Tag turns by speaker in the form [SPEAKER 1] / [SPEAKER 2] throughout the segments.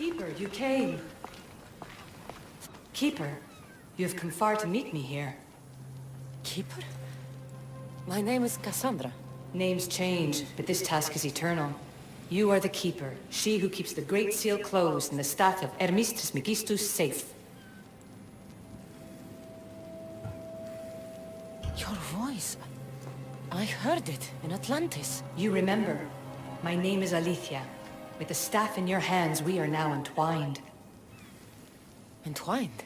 [SPEAKER 1] Keeper, you came. Keeper, you have come far to meet me here.
[SPEAKER 2] Keeper? My name is Cassandra.
[SPEAKER 1] Names change, but this task is eternal. You are the Keeper, she who keeps the Great Seal closed and the staff of Hermes Trismegistus safe.
[SPEAKER 2] Your voice. I heard it in Atlantis.
[SPEAKER 1] You remember. My name is Alethea. With the staff in your hands, we are now entwined.
[SPEAKER 2] Entwined?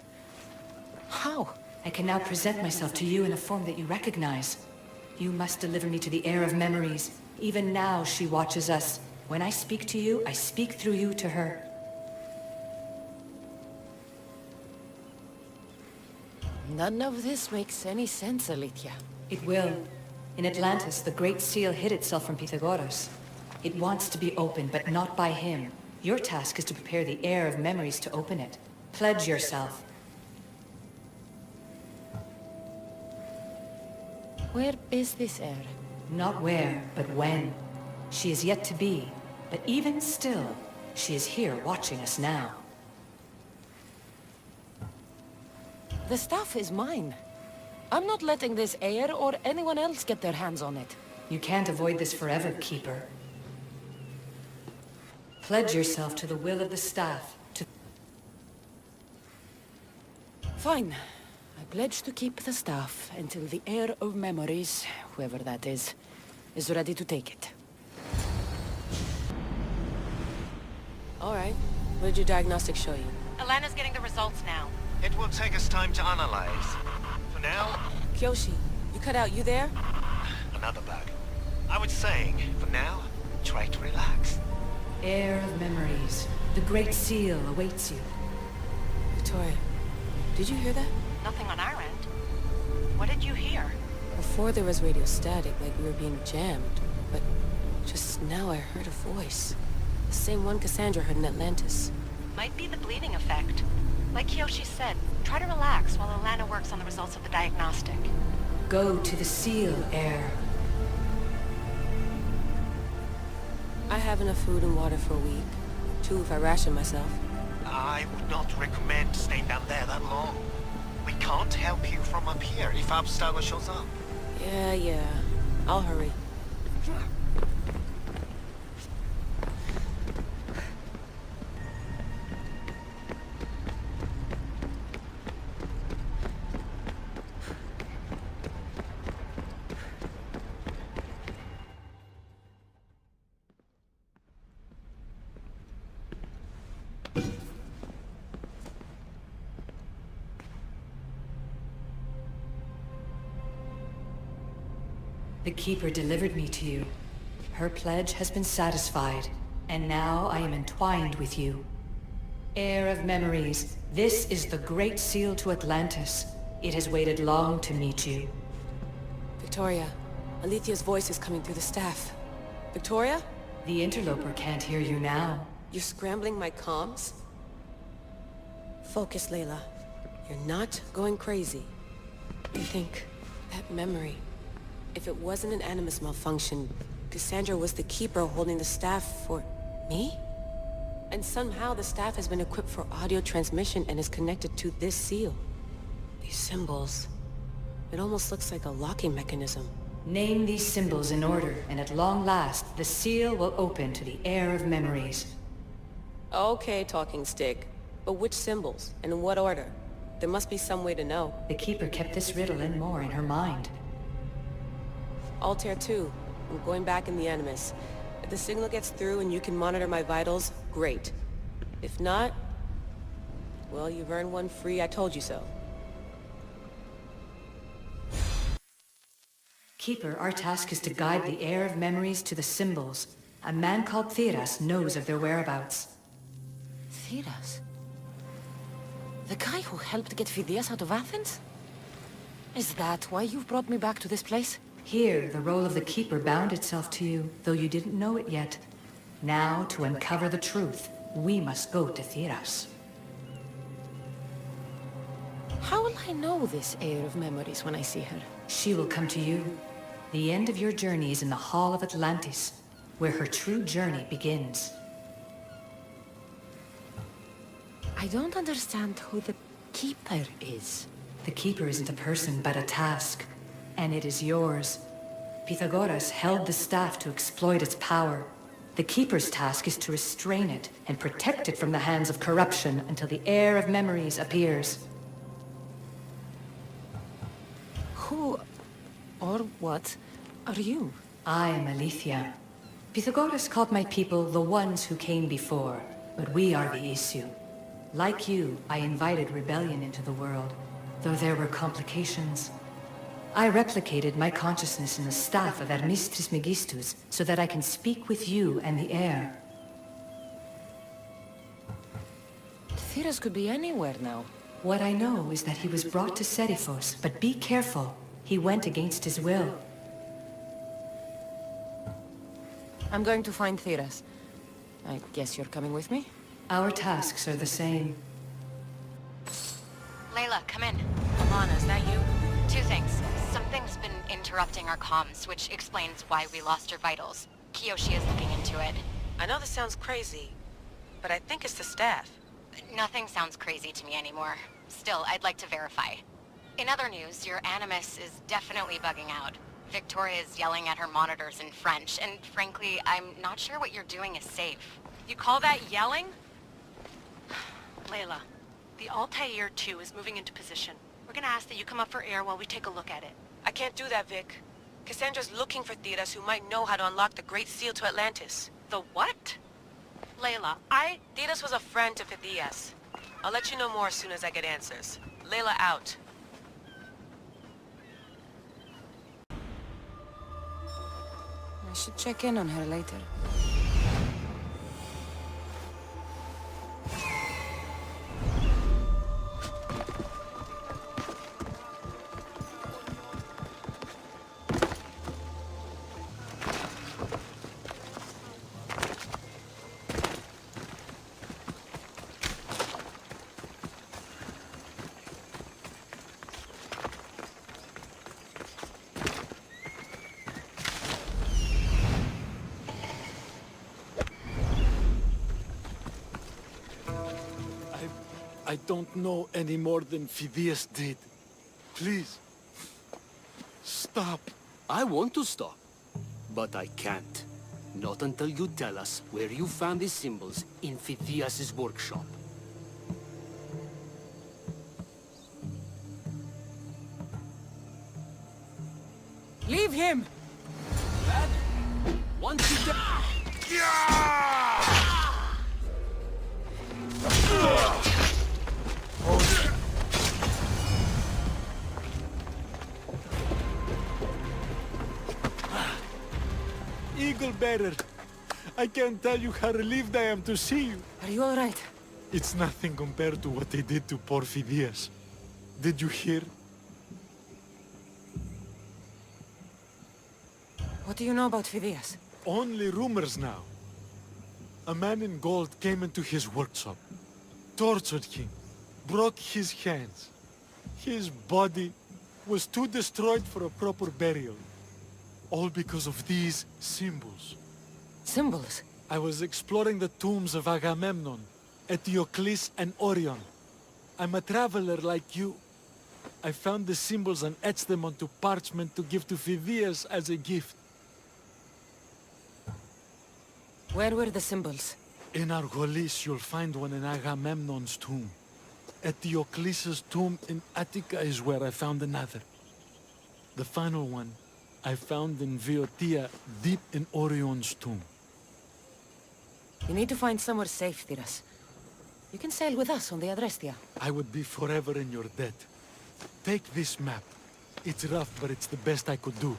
[SPEAKER 2] How?
[SPEAKER 1] I can now present myself to you in a form that you recognize. You must deliver me to the Heir of Memories. Even now, she watches us. When I speak to you, I speak through you to her.
[SPEAKER 2] None of this makes any sense, Alethea.
[SPEAKER 1] It will. In Atlantis, the Great Seal hid itself from Pythagoras. It wants to be opened, but not by him. Your task is to prepare the Heir of Memories to open it. Pledge yourself.
[SPEAKER 2] Where is this heir?
[SPEAKER 1] Not where, but when. She is yet to be, but even still, she is here watching us now.
[SPEAKER 2] The staff is mine. I'm not letting this heir or anyone else get their hands on it.
[SPEAKER 1] You can't avoid this forever, Keeper. Pledge yourself to the will of the staff, to...
[SPEAKER 2] Fine. I pledge to keep the staff until the Heir of Memories, whoever that is ready to take it.
[SPEAKER 3] All right. What did your diagnostics show you?
[SPEAKER 4] Alana's getting the results now.
[SPEAKER 5] It will take us time to analyze. For now...
[SPEAKER 3] Kyoshi, you cut out. You there?
[SPEAKER 5] Another bug. I was saying, for now, try to relax.
[SPEAKER 1] Heir of Memories. The Great Seal awaits you.
[SPEAKER 3] Victoria, did you hear that?
[SPEAKER 4] Nothing on our end. What did you hear?
[SPEAKER 3] Before there was radio static, like we were being jammed. But just now I heard a voice. The same one Cassandra heard in Atlantis.
[SPEAKER 4] Might be the bleeding effect. Like Kyoshi said, try to relax while Alana works on the results of the diagnostic.
[SPEAKER 1] Go to the Seal, Heir.
[SPEAKER 3] I have enough food and water for a week. 2 if I ration myself.
[SPEAKER 5] I would not recommend staying down there that long. We can't help you from up here if Abstergo shows up.
[SPEAKER 3] Yeah. I'll hurry.
[SPEAKER 1] The Keeper delivered me to you. Her pledge has been satisfied, and now I am entwined with you. Heir of Memories, this is the Great Seal to Atlantis. It has waited long to meet you.
[SPEAKER 3] Victoria, Alethea's voice is coming through the staff. Victoria?
[SPEAKER 1] The interloper can't hear you now.
[SPEAKER 3] You're scrambling my comms? Focus, Layla. You're not going crazy. You think that memory... If it wasn't an Animus malfunction, Cassandra was the Keeper holding the staff for... me? And somehow the staff has been equipped for audio transmission and is connected to this seal. These symbols... It almost looks like a locking mechanism.
[SPEAKER 1] Name these symbols in order, and at long last, the seal will open to the Heir of Memories.
[SPEAKER 3] Okay, talking stick. But which symbols? And in what order? There must be some way to know.
[SPEAKER 1] The Keeper kept this riddle and more in her mind.
[SPEAKER 3] Altair 2. I'm going back in the Animus. If the signal gets through and you can monitor my vitals, great. If not... well, you've earned one free I told you so.
[SPEAKER 1] Keeper, our task is to guide the Heir of Memories to the symbols. A man called Theras knows of their whereabouts.
[SPEAKER 2] Theras? The guy who helped get Phidias out of Athens? Is that why you've brought me back to this place?
[SPEAKER 1] Here, the role of the Keeper bound itself to you, though you didn't know it yet. Now, to uncover the truth, we must go to Theras.
[SPEAKER 2] How will I know this Heir of Memories when I see her?
[SPEAKER 1] She will come to you. The end of your journey is in the Hall of Atlantis, where her true journey begins.
[SPEAKER 2] I don't understand who the Keeper is.
[SPEAKER 1] The Keeper isn't a person, but a task. And it is yours. Pythagoras held the staff to exploit its power. The Keeper's task is to restrain it and protect it from the hands of corruption until the Heir of Memories appears.
[SPEAKER 2] Who, or what, are you?
[SPEAKER 1] I am Aletheia. Pythagoras called my people the ones who came before, but we are the issue. Like you, I invited rebellion into the world, though there were complications. I replicated my consciousness in the staff of Hermes Trismegistus so that I can speak with you and the heir.
[SPEAKER 2] Theras could be anywhere now.
[SPEAKER 1] What I know is that he was brought to Seriphos, but be careful. He went against his will.
[SPEAKER 2] I'm going to find Theras. I guess you're coming with me?
[SPEAKER 1] Our tasks are the same.
[SPEAKER 4] Layla, come in.
[SPEAKER 2] Alana, is that you?
[SPEAKER 4] Two things. Something's been interrupting our comms, which explains why we lost your vitals. Kiyoshi is looking into it.
[SPEAKER 3] I know this sounds crazy, but I think it's the staff.
[SPEAKER 4] Nothing sounds crazy to me anymore. Still, I'd like to verify. In other news, your Animus is definitely bugging out. Victoria is yelling at her monitors in French, and frankly, I'm not sure what you're doing is safe.
[SPEAKER 6] You call that yelling? Layla, the Altair 2 is moving into position. We're gonna ask that you come up for air while we take a look at it.
[SPEAKER 3] I can't do that, Vic. Cassandra's looking for Theras who might know how to unlock the Great Seal to Atlantis.
[SPEAKER 6] The what? Layla,
[SPEAKER 3] Theras was a friend to Phidias. I'll let you know more as soon as I get answers. Layla out.
[SPEAKER 2] I should check in on her later.
[SPEAKER 7] I don't know any more than Phidias did. Please, stop.
[SPEAKER 8] I want to stop, but I can't. Not until you tell us where you found these symbols in Phidias' workshop.
[SPEAKER 2] Leave him!
[SPEAKER 8] Lad, once you
[SPEAKER 7] Eagle Bearer, I can't tell you how relieved I am to see you.
[SPEAKER 2] Are you alright?
[SPEAKER 7] It's nothing compared to what they did to poor Phidias. Did you hear?
[SPEAKER 2] What do you know about Phidias?
[SPEAKER 7] Only rumors now. A man in gold came into his workshop, tortured him, broke his hands. His body was too destroyed for a proper burial. All because of these symbols.
[SPEAKER 2] Symbols?
[SPEAKER 7] I was exploring the tombs of Agamemnon, Eteokles, and Orion. I'm a traveler like you. I found the symbols and etched them onto parchment to give to Phidias as a gift.
[SPEAKER 2] Where were the symbols?
[SPEAKER 7] In Argolis, you'll find one in Agamemnon's tomb. Eteokles' tomb in Attica is where I found another. The final one I found in Viotia, deep in Orion's tomb.
[SPEAKER 2] You need to find somewhere safe, Theras. You can sail with us on the Adrestia.
[SPEAKER 7] I would be forever in your debt. Take this map. It's rough, but it's the best I could do.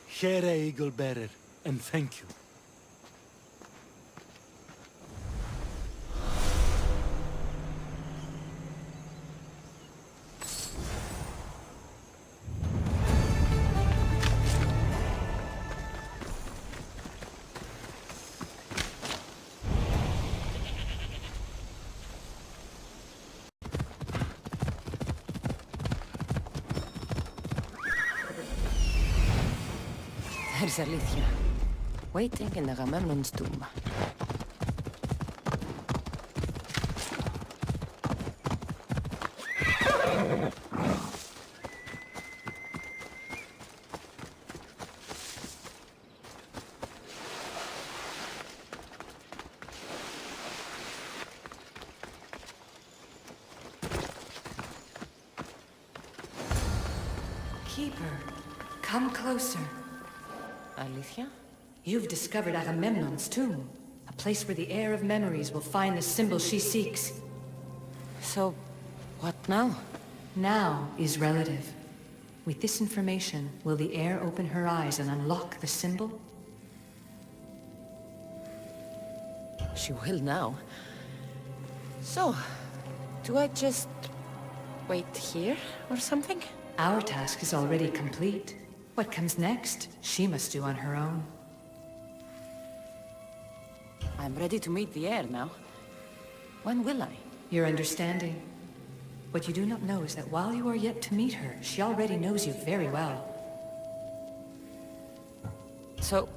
[SPEAKER 7] Here, Eagle Bearer, and thank you.
[SPEAKER 2] There's Aletheia, waiting in Agamemnon's tomb.
[SPEAKER 1] Keeper, come closer.
[SPEAKER 2] Alicia?
[SPEAKER 1] You've discovered Agamemnon's tomb, a place where the Heir of Memories will find the symbol she seeks.
[SPEAKER 2] So, what now?
[SPEAKER 1] Now is relative. With this information, will the heir open her eyes and unlock the symbol?
[SPEAKER 2] She will now. So, do I just wait here or something?
[SPEAKER 1] Our task is already complete. What comes next, she must do on her own.
[SPEAKER 2] I'm ready to meet the heir now. When will I?
[SPEAKER 1] Your understanding. What you do not know is that while you are yet to meet her, she already knows you very well.
[SPEAKER 2] So,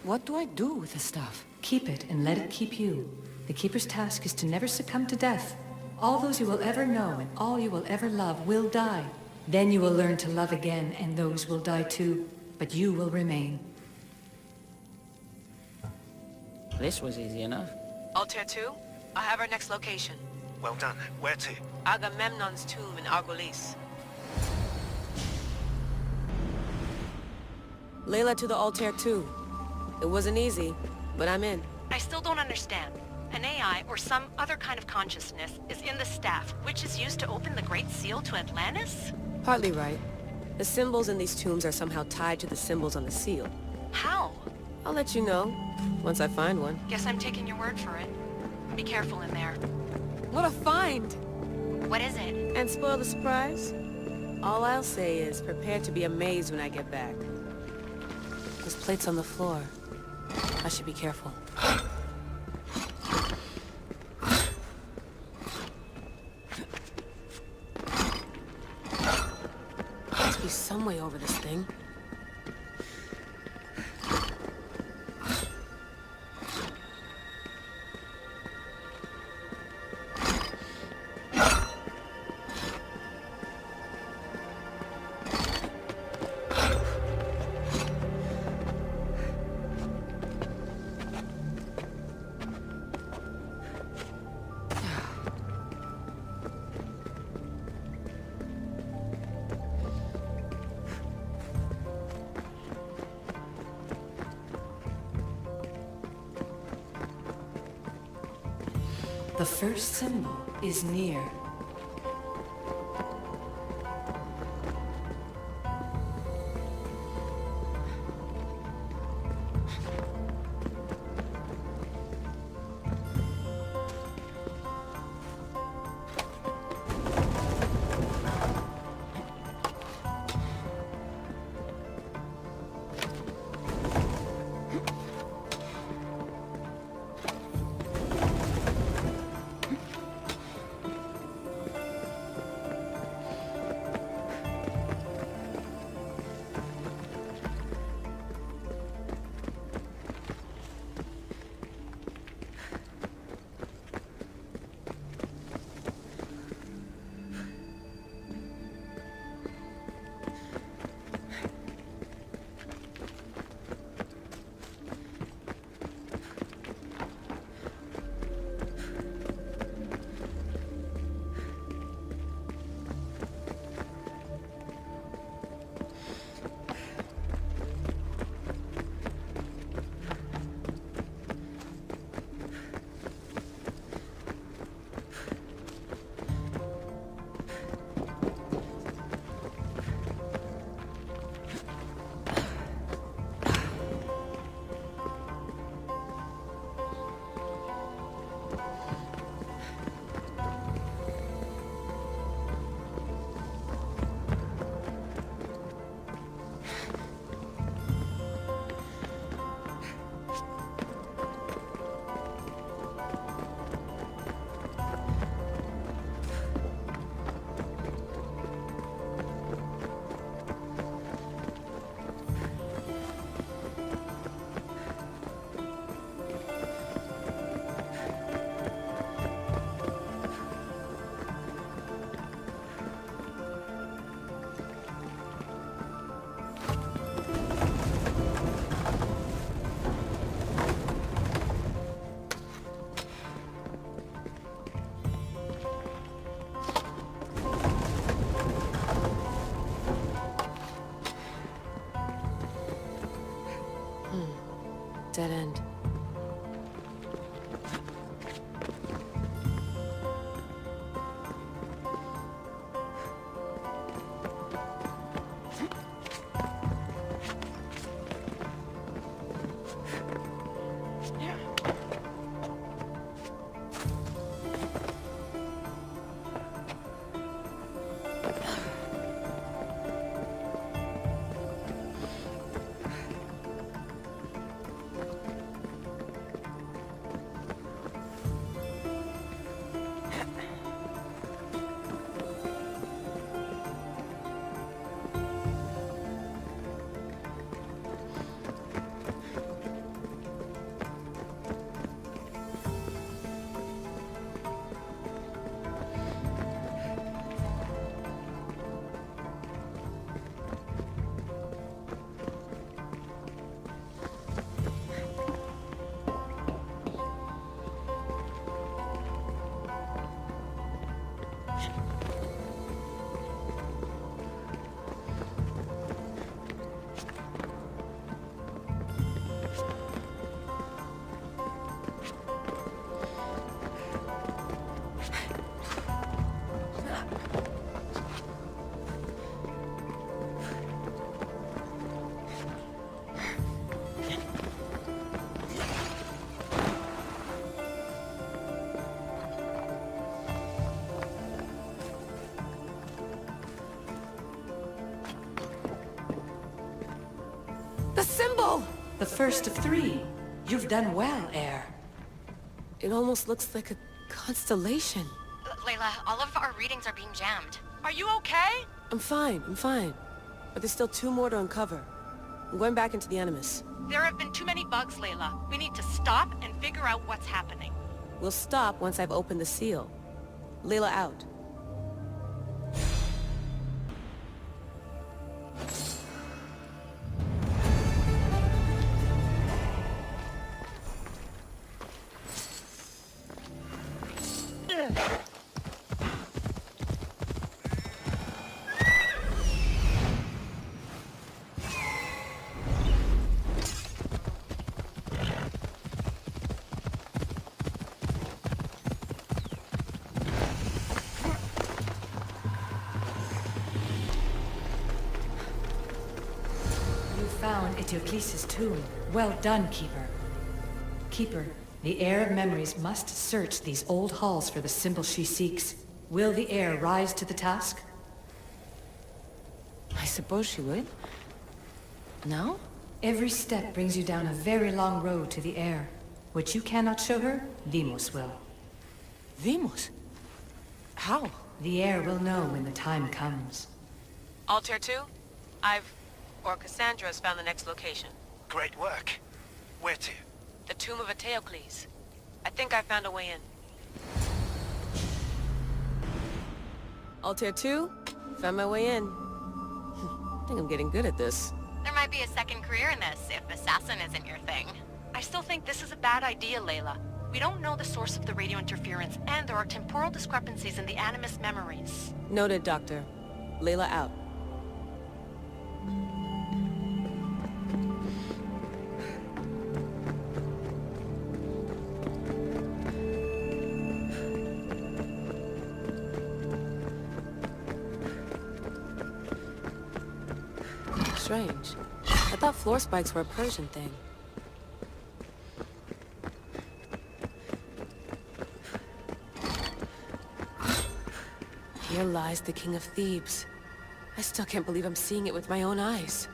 [SPEAKER 2] what do I do with the stuff?
[SPEAKER 1] Keep it and let it keep you. The Keeper's task is to never succumb to death. All those you will ever know and all you will ever love will die. Then you will learn to love again, and those will die too. But you will remain.
[SPEAKER 2] This was easy enough.
[SPEAKER 3] Altair 2, I have our next location.
[SPEAKER 5] Well done. Where to?
[SPEAKER 3] Agamemnon's tomb in Argolis. Layla to the Altair 2. It wasn't easy, but I'm in.
[SPEAKER 6] I still don't understand. An AI or some other kind of consciousness is in the staff, which is used to open the Great Seal to Atlantis?
[SPEAKER 3] Partly right. The symbols in these tombs are somehow tied to the symbols on the seal.
[SPEAKER 6] How?
[SPEAKER 3] I'll let you know, once I find one.
[SPEAKER 6] Guess I'm taking your word for it. Be careful in there.
[SPEAKER 3] What a find!
[SPEAKER 4] What is it?
[SPEAKER 3] And spoil the surprise? All I'll say is, prepare to be amazed when I get back. There's plates on the floor. I should be careful. Must be some way over this thing.
[SPEAKER 1] The first symbol is near.
[SPEAKER 3] dead end. The symbol!
[SPEAKER 1] The first of three. You've done well, Heir.
[SPEAKER 3] It almost looks like a constellation.
[SPEAKER 4] Layla, all of our readings are being jammed.
[SPEAKER 6] Are you okay?
[SPEAKER 3] I'm fine. But there's still 2 more to uncover. I'm going back into the Animus.
[SPEAKER 6] There have been too many bugs, Layla. We need to stop and figure out what's happening.
[SPEAKER 3] We'll stop once I've opened the seal. Layla out.
[SPEAKER 1] Found Eteokles' tomb. Well done, Keeper. Keeper, the Heir of Memories must search these old halls for the symbol she seeks. Will the Heir rise to the task?
[SPEAKER 2] I suppose she would. No?
[SPEAKER 1] Every step brings you down a very long road to the Heir. What you cannot show her, Deimos will.
[SPEAKER 2] Deimos? How?
[SPEAKER 1] The Heir will know when the time comes.
[SPEAKER 3] Altair 2? Cassandra's found the next location.
[SPEAKER 5] Great work. Where to?
[SPEAKER 3] The tomb of Eteokles. I think I found a way in. Altair 2? Found my way in. I think I'm getting good at this.
[SPEAKER 4] There might be a second career in this, if assassin isn't your thing.
[SPEAKER 6] I still think this is a bad idea, Layla. We don't know the source of the radio interference, and there are temporal discrepancies in the Animus memories.
[SPEAKER 3] Noted, Doctor. Layla out. Strange. I thought floor spikes were a Persian thing. Here lies the King of Thebes. I still can't believe I'm seeing it with my own eyes.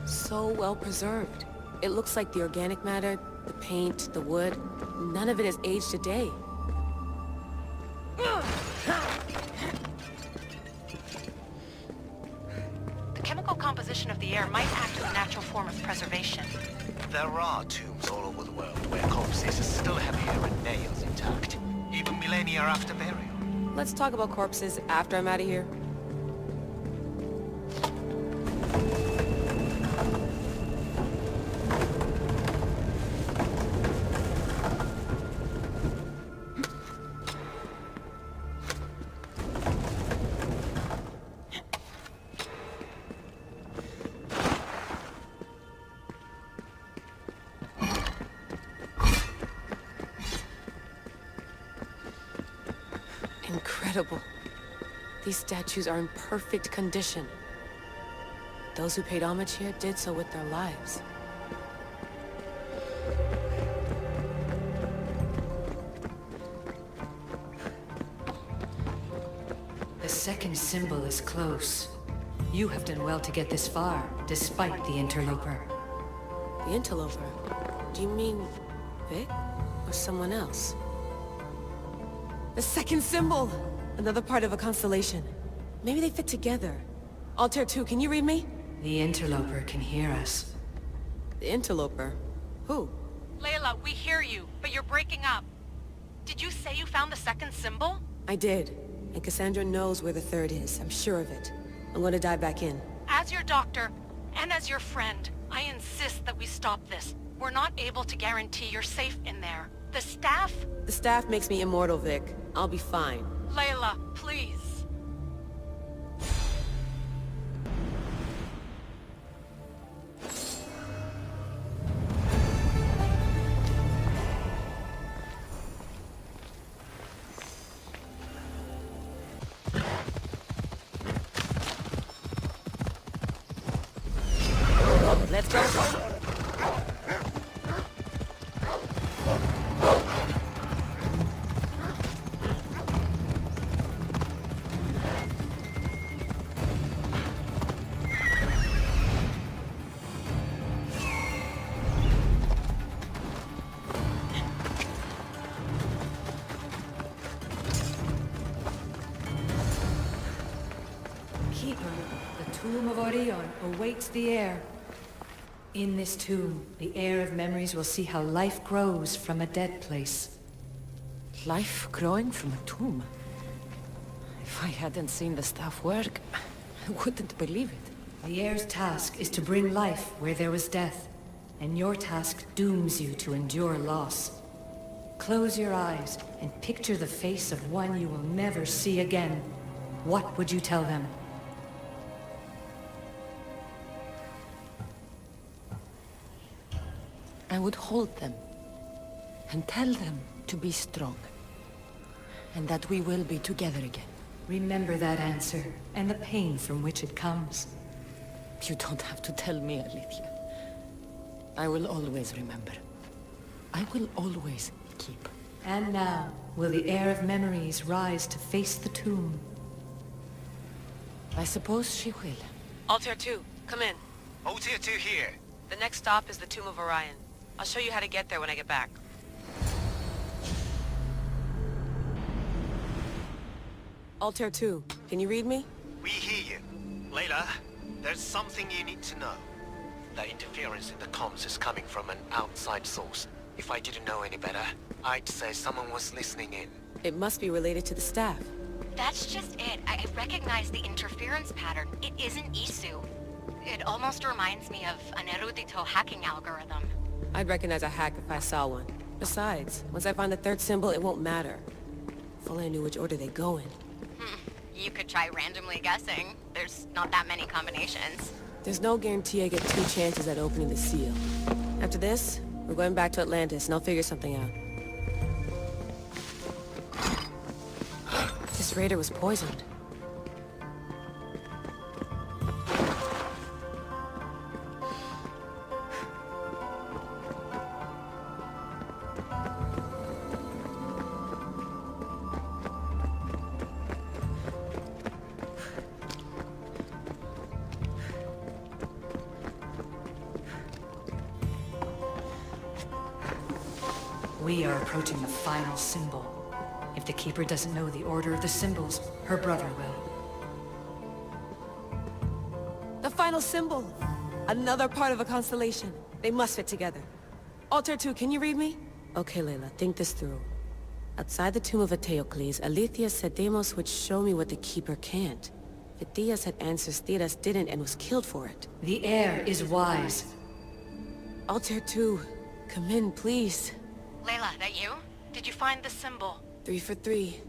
[SPEAKER 3] So well preserved. It looks like the organic matter, the paint, the wood, none of it has aged a day.
[SPEAKER 6] composition of the air might act as a natural form of preservation.
[SPEAKER 5] There are tombs all over the world where corpses still have hair and nails intact, even millennia after burial.
[SPEAKER 3] Let's talk about corpses after I'm out of here. Incredible. These statues are in perfect condition. Those who paid homage here did so with their lives.
[SPEAKER 1] The second symbol is close. You have done well to get this far, despite the interloper.
[SPEAKER 3] The interloper? Do you mean Vic? Or someone else? The second symbol! Another part of a constellation. Maybe they fit together. Altair 2, can you read me?
[SPEAKER 1] The interloper can hear us.
[SPEAKER 3] The interloper? Who?
[SPEAKER 6] Layla, we hear you, but you're breaking up. Did you say you found the second symbol?
[SPEAKER 3] I did. And Cassandra knows where the third is. I'm sure of it. I'm going to dive back in.
[SPEAKER 6] As your doctor, and as your friend, I insist that we stop this. We're not able to guarantee you're safe in there. The staff?
[SPEAKER 3] The staff makes me immortal, Vic. I'll be fine.
[SPEAKER 6] Layla, please.
[SPEAKER 3] Let's go.
[SPEAKER 1] Keeper, the tomb of Orion awaits the heir. In this tomb, the Heir of Memories will see how life grows from a dead place.
[SPEAKER 2] Life growing from a tomb. If I hadn't seen the staff work, I wouldn't believe it.
[SPEAKER 1] The heir's task is to bring life where there was death, and your task dooms you to endure loss. Close your eyes and picture the face of one you will never see again. What would you tell them?
[SPEAKER 2] I would hold them and tell them to be strong, and that we will be together again.
[SPEAKER 1] Remember that answer, and the pain from which it comes.
[SPEAKER 2] You don't have to tell me, Alethea. I will always remember. I will always keep.
[SPEAKER 1] And now, will the Heir of Memories rise to face the tomb?
[SPEAKER 2] I suppose she will.
[SPEAKER 3] Altair 2, come in.
[SPEAKER 5] Altair 2 here.
[SPEAKER 3] The next stop is the Tomb of Orion. I'll show you how to get there when I get back. Altair 2, can you read me?
[SPEAKER 5] We hear you. Layla, there's something you need to know. The interference in the comms is coming from an outside source. If I didn't know any better, I'd say someone was listening in.
[SPEAKER 3] It must be related to the staff.
[SPEAKER 4] That's just it. I recognize the interference pattern. It isn't Isu. It almost reminds me of an erudito hacking algorithm.
[SPEAKER 3] I'd recognize a hack if I saw one. Besides, once I find the third symbol, it won't matter. If only I knew which order they go in.
[SPEAKER 4] You could try randomly guessing. There's not that many combinations.
[SPEAKER 3] There's no guarantee I get 2 chances at opening the seal. After this, we're going back to Atlantis, and I'll figure something out. This raider was poisoned.
[SPEAKER 1] We are approaching the final symbol. If the Keeper doesn't know the order of the symbols, her brother will.
[SPEAKER 3] The final symbol! Another part of a constellation. They must fit together. Altair 2, can you read me? Okay, Layla, think this through. Outside the tomb of Eteokles, Aletheia said Deimos would show me what the Keeper can't. Phidias had answers Theras didn't and was killed for it.
[SPEAKER 1] The heir is wise.
[SPEAKER 3] Altair 2, come in, please.
[SPEAKER 6] Layla, that you? Did you find the symbol?
[SPEAKER 3] 3 for 3.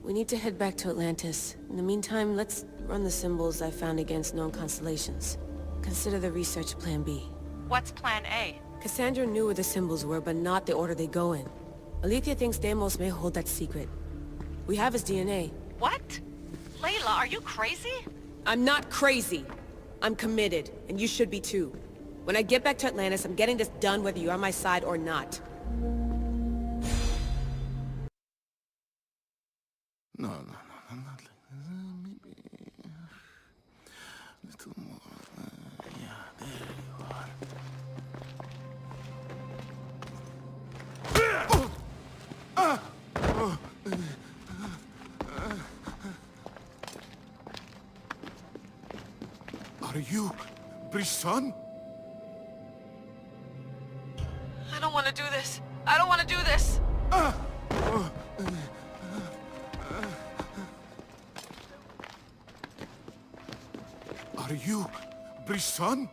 [SPEAKER 3] We need to head back to Atlantis. In the meantime, let's run the symbols I found against known constellations. Consider the research plan B.
[SPEAKER 6] What's plan A?
[SPEAKER 3] Cassandra knew where the symbols were, but not the order they go in. Aletheia thinks Deimos may hold that secret. We have his DNA.
[SPEAKER 6] What? Layla, are you crazy?
[SPEAKER 3] I'm not crazy. I'm committed, and you should be too. When I get back to Atlantis, I'm getting this done whether you're on my side or not.
[SPEAKER 9] No, not like this. Maybe a little more. Yeah, there you are. Are you Brisson?
[SPEAKER 3] I don't want to do this. I don't want to do this.
[SPEAKER 9] Are you Brisson?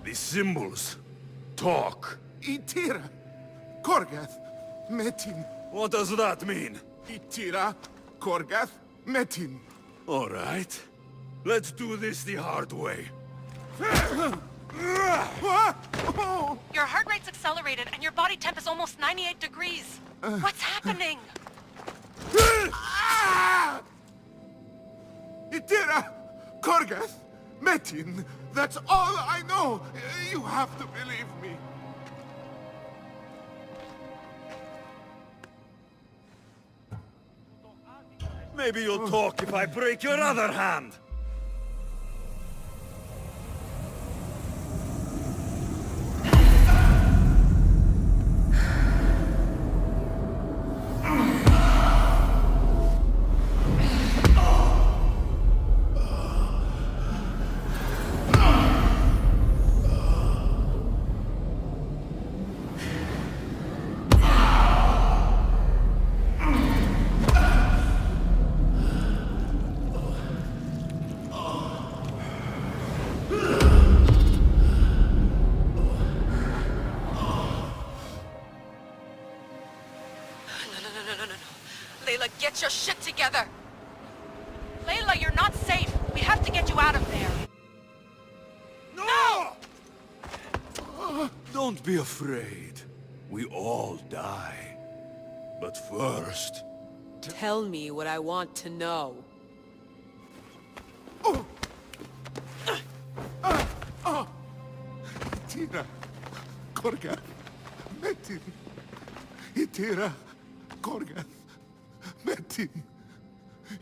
[SPEAKER 10] The symbols talk.
[SPEAKER 9] Itira, Korgath, Metin.
[SPEAKER 10] What does that mean?
[SPEAKER 9] Itira, Korgath, Metin.
[SPEAKER 10] All right. Let's do this the hard way.
[SPEAKER 6] Your heart rate's accelerated and your body temp is almost 98 degrees. What's happening?
[SPEAKER 9] Itira, Korgath, Metin. That's all I know. You have to believe me.
[SPEAKER 10] Maybe you'll talk if I break your other hand.
[SPEAKER 3] Layla, get your shit together!
[SPEAKER 6] Layla, you're not safe. We have to get you out of there.
[SPEAKER 10] No! Don't be afraid. We all die. But first...
[SPEAKER 3] Tell me what I want to know.
[SPEAKER 9] Itira, Korgath, Metin. Itira, Korgath, Metin.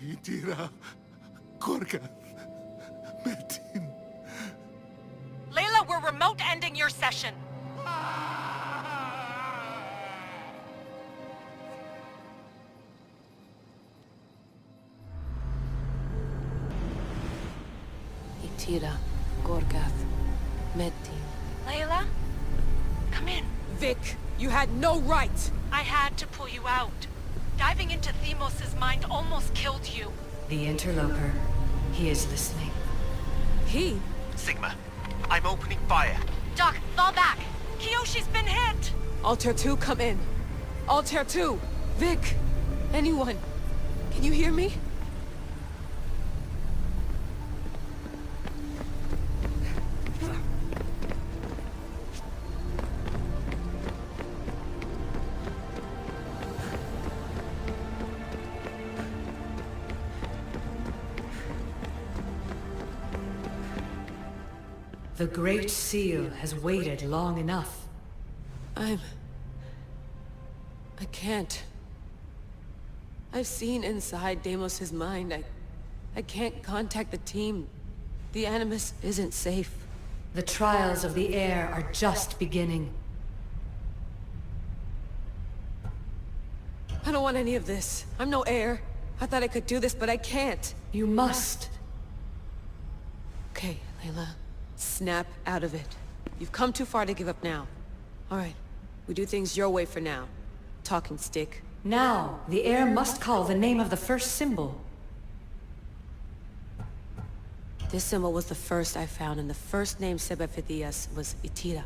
[SPEAKER 9] Itira, Korgath, Metin.
[SPEAKER 6] Layla, we're remote ending your session.
[SPEAKER 3] Itira, Korgath, Metin.
[SPEAKER 6] Layla? Come in.
[SPEAKER 3] Vic, you had no right!
[SPEAKER 6] I had to pull you out. Diving into Themos' mind almost killed you.
[SPEAKER 1] The interloper. He is listening.
[SPEAKER 3] He?
[SPEAKER 5] Sigma, I'm opening fire.
[SPEAKER 6] Doc, fall back. Kiyoshi's been hit.
[SPEAKER 3] Altair 2, come in. Altair 2! Vic! Anyone! Can you hear me?
[SPEAKER 1] The Great Seal has waited long enough.
[SPEAKER 3] I can't. I've seen inside Deimos' mind. I can't contact the team. The Animus isn't safe.
[SPEAKER 1] The trials of the heir are just beginning.
[SPEAKER 3] I don't want any of this. I'm no heir. I thought I could do this, but I can't.
[SPEAKER 1] You must.
[SPEAKER 3] Okay, Layla. Snap out of it. You've come too far to give up now. Alright, we do things your way for now. Talking stick.
[SPEAKER 1] Now, the heir must call the name of the first symbol.
[SPEAKER 3] This symbol was the first I found, and the first name said by Phidias was Itira.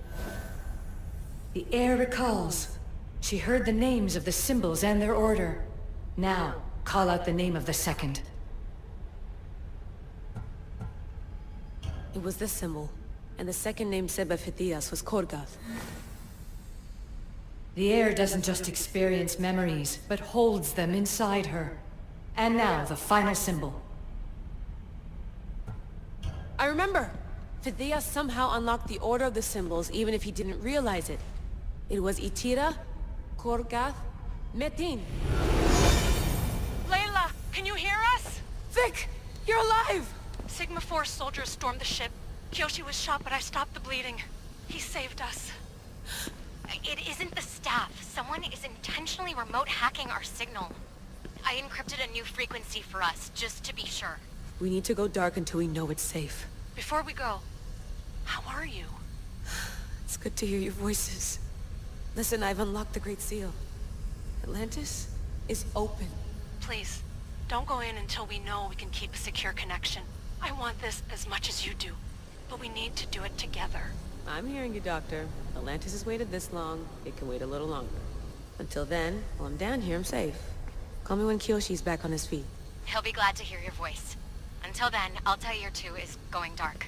[SPEAKER 1] The heir recalls. She heard the names of the symbols and their order. Now, call out the name of the second.
[SPEAKER 3] It was this symbol, and the second name said by Phidias was Korgath.
[SPEAKER 1] The heir doesn't just experience memories, but holds them inside her. And now, the final symbol.
[SPEAKER 3] I remember! Phidias somehow unlocked the order of the symbols, even if he didn't realize it. It was Itira, Korgath, Metin.
[SPEAKER 6] Layla, can you hear us?
[SPEAKER 3] Vic! You're alive!
[SPEAKER 6] Sigma 4 soldiers stormed the ship. Kyoshi was shot, but I stopped the bleeding. He saved us.
[SPEAKER 4] It isn't the staff. Someone is intentionally remote hacking our signal. I encrypted a new frequency for us, just to be sure.
[SPEAKER 3] We need to go dark until we know it's safe.
[SPEAKER 6] Before we go, how are you?
[SPEAKER 3] It's good to hear your voices. Listen, I've unlocked the Great Seal. Atlantis is open.
[SPEAKER 6] Please, don't go in until we know we can keep a secure connection. I want this as much as you do, but we need to do it together.
[SPEAKER 3] I'm hearing you, Doctor. Atlantis has waited this long. It can wait a little longer. Until then, while I'm down here, I'm safe. Call me when Kyoshi's back on his feet.
[SPEAKER 4] He'll be glad to hear your voice. Until then, Altair 2 is going dark.